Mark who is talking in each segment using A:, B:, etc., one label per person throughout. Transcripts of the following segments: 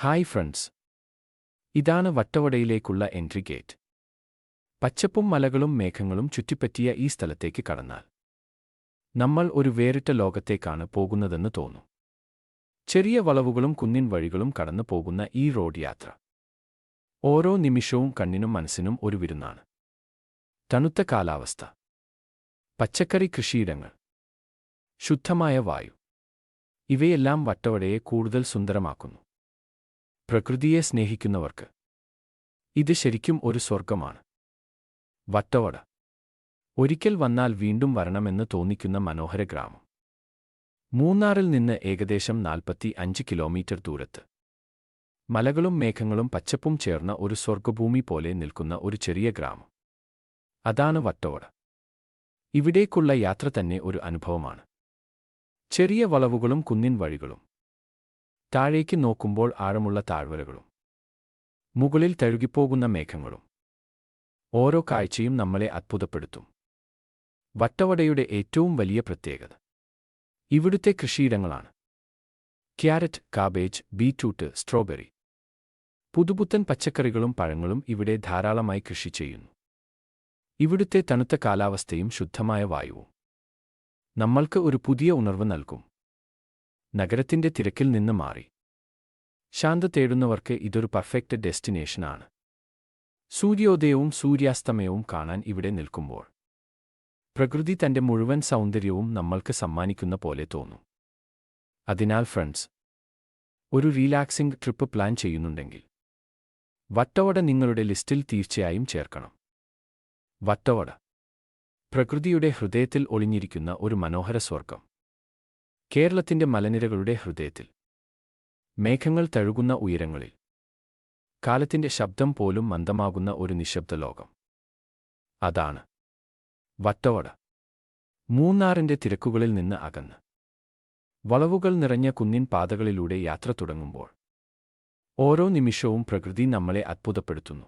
A: Hi friends, ഇതാണ് വട്ടവടയിലേക്കുള്ള entry gate. പച്ചപ്പും മലകളും മേഘങ്ങളും ചുറ്റിപ്പറ്റിയ ഈ സ്ഥലത്തേക്ക് കടന്നാൽ നമ്മൾ ഒരു വേറിട്ട ലോകത്തേക്കാണ് പോകുന്നതെന്ന് തോന്നും. ചെറിയ വളവുകളും കുന്നിൻ വഴികളും കടന്നു പോകുന്ന ഈ റോഡ് യാത്ര ഓരോ നിമിഷവും കണ്ണിനും മനസ്സിനും ഒരു വിരുന്നാണ്. തണുത്ത കാലാവസ്ഥ, പച്ചക്കറി കൃഷിയിടങ്ങൾ, ശുദ്ധമായ വായു, ഇവയെല്ലാം വട്ടവടയെ കൂടുതൽ സുന്ദരമാക്കുന്നു. പ്രകൃതിയെ സ്നേഹിക്കുന്നവർക്ക് ഇത് ശരിക്കും ഒരു സ്വർഗമാണ്. വട്ടവട ഒരിക്കൽ വന്നാൽ വീണ്ടും വരണമെന്ന് തോന്നിക്കുന്ന മനോഹര ഗ്രാമം. മൂന്നാറിൽ നിന്ന് ഏകദേശം 45 കിലോമീറ്റർ ദൂരത്ത് മലകളും മേഘങ്ങളും പച്ചപ്പും ചേർന്ന ഒരു സ്വർഗഭൂമി പോലെ നിൽക്കുന്ന ഒരു ചെറിയ ഗ്രാമം. അതാണ് വട്ടവട. ഇവിടേക്കുള്ള യാത്ര തന്നെ ഒരു അനുഭവമാണ്. ചെറിയ വളവുകളും കുന്നിൻ വഴികളും, താഴേക്ക് നോക്കുമ്പോൾ ആഴമുള്ള താഴ്വരകളും, മുകളിൽ തഴുകിപ്പോകുന്ന മേഘങ്ങളും, ഓരോ കാഴ്ചയും നമ്മളെ അത്ഭുതപ്പെടുത്തും. വട്ടവടയുടെ ഏറ്റവും വലിയ പ്രത്യേകത ഇവിടുത്തെ കൃഷിയിടങ്ങളാണ്. ക്യാരറ്റ്, കാബേജ്, ബീറ്റ്റൂട്ട്, സ്ട്രോബെറി, പുതുപുത്തൻ പച്ചക്കറികളും പഴങ്ങളും ഇവിടെ ധാരാളമായി കൃഷി ചെയ്യുന്നു. ഇവിടുത്തെ തണുത്ത കാലാവസ്ഥയും ശുദ്ധമായ വായുവും നമ്മൾക്ക് ഒരു പുതിയ ഉണർവ് നൽകും. നഗരത്തിന്റെ തിരക്കിൽ നിന്ന് മാറി ശാന്ത തേടുന്നവർക്ക് ഇതൊരു പെർഫെക്റ്റ് ഡെസ്റ്റിനേഷൻ ആണ്. സൂര്യോദയവും സൂര്യാസ്തമയവും കാണാൻ ഇവിടെ നിൽക്കുമ്പോൾ പ്രകൃതി തന്റെ മുഴുവൻ സൗന്ദര്യവും നമ്മൾക്ക് സമ്മാനിക്കുന്ന പോലെ തോന്നും. അതിനാൽ ഫ്രണ്ട്സ്, ഒരു റീലാക്സിംഗ് ട്രിപ്പ് പ്ലാൻ ചെയ്യുന്നുണ്ടെങ്കിൽ വട്ടവട നിങ്ങളുടെ ലിസ്റ്റിൽ തീർച്ചയായും ചേർക്കണം. വട്ടവട പ്രകൃതിയുടെ ഹൃദയത്തിൽ ഒളിഞ്ഞിരിക്കുന്ന ഒരു മനോഹര സ്വർഗം. കേരളത്തിന്റെ മലനിരകളുടെ ഹൃദയത്തിൽ, മേഘങ്ങൾ തഴുകുന്ന ഉയരങ്ങളിൽ, കാലത്തിന്റെ ശബ്ദം പോലും മന്ദമാകുന്ന ഒരു നിശബ്ദ ലോകം. അതാണ് വട്ടവട. മൂന്നാറിന്റെ തിരക്കുകളിൽ നിന്ന് അകന്ന് വളവുകൾ നിറഞ്ഞ കുന്നിൻ പാതകളിലൂടെ യാത്ര തുടങ്ങുമ്പോൾ ഓരോ നിമിഷവും പ്രകൃതി നമ്മളെ അത്ഭുതപ്പെടുത്തുന്നു.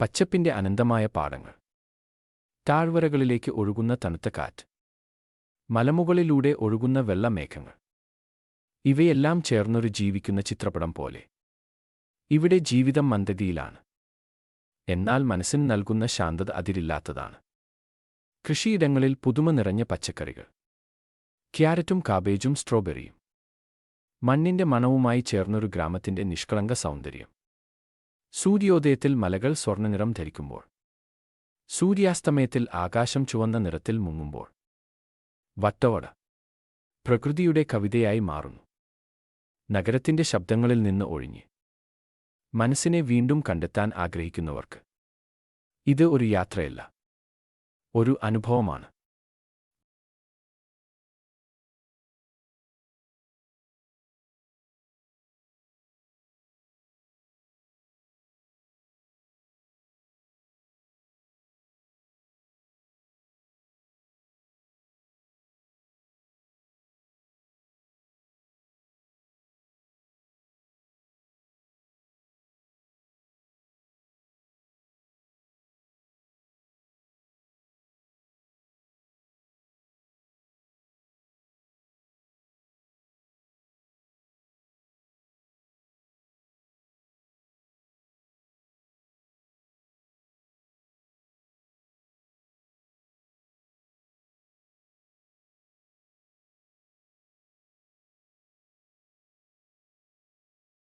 A: പച്ചപ്പിന്റെ അനന്തമായ പാടങ്ങൾ, താഴ്വരകളിലേക്ക് ഒഴുകുന്ന തണുത്ത കാറ്റ്, മലമുകളിലൂടെ ഒഴുകുന്ന വെള്ളമേഘങ്ങൾ, ഇവയെല്ലാം ചേർന്നൊരു ജീവിക്കുന്ന ചിത്രപടം പോലെ. ഇവിടെ ജീവിതം മന്ദഗതിയിലാണ്, എന്നാൽ മനസ്സിന് നൽകുന്ന ശാന്തത അതിരില്ലാത്തതാണ്. കൃഷിയിടങ്ങളിൽ പുതുമ നിറഞ്ഞ പച്ചക്കറികൾ, ക്യാരറ്റും കാബേജും സ്ട്രോബെറിയും, മണ്ണിന്റെ മണവുമായി ചേർന്നൊരു ഗ്രാമത്തിന്റെ നിഷ്കളങ്ക സൗന്ദര്യം. സൂര്യോദയത്തിൽ മലകൾ സ്വർണ്ണനിറം ധരിക്കുമ്പോൾ, സൂര്യാസ്തമയത്തിൽ ആകാശം ചുവന്ന നിറത്തിൽ മുങ്ങുമ്പോൾ വട്ടവട പ്രകൃതിയുടെ കവിതയായി മാറുന്നു. നഗരത്തിന്റെ ശബ്ദങ്ങളിൽ നിന്ന് ഒഴിഞ്ഞ് മനസ്സിനെ വീണ്ടും കണ്ടെത്താൻ ആഗ്രഹിക്കുന്നവർക്ക് ഇത് ഒരു യാത്രയല്ല, ഒരു അനുഭവമാണ്.